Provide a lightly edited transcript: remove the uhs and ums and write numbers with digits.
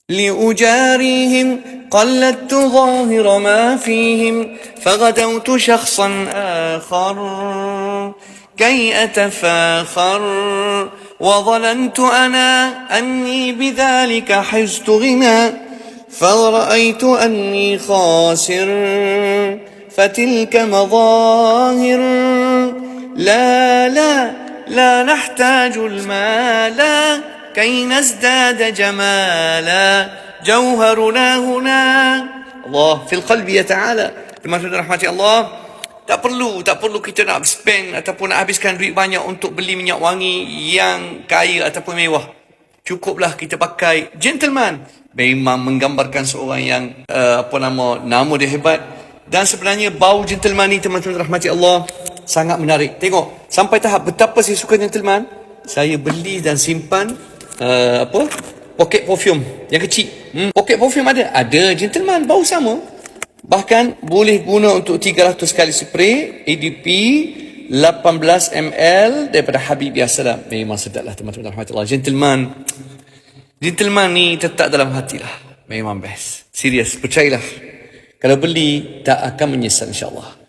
لأجاريهم قلدت ظاهر ما فيهم فغدوت شخصا آخر كي أتفاخر وظننت أنا أني بذلك حزت غنى فرأيت أني خاسر فتلك مظاهر لا لا لا نحتاج المال كي نزداد جمالا جوهرنا هنا الله في القلب يتعالى. Termasuk rahmati Allah, tak perlu kita nak spend ataupun nak habiskan duit banyak untuk beli minyak wangi yang kaya ataupun mewah. Cukuplah kita pakai gentleman. Memang menggambarkan seorang yang nama dia hebat. Dan sebenarnya bau gentleman ni, teman-teman rahmati Allah, sangat menarik. Tengok sampai tahap betapa saya suka gentleman, saya beli dan simpan pocket perfume yang kecil. Pocket perfume ada gentleman, bau sama. Bahkan boleh guna untuk 300 kali spray, EDP 18 ml daripada Habib Assalam. Memang sedap lah teman-teman rahmatullah. Gentleman ni tetap dalam hati lah. Memang best. Serius, percayalah. Kalau beli tak akan menyesal insyaAllah.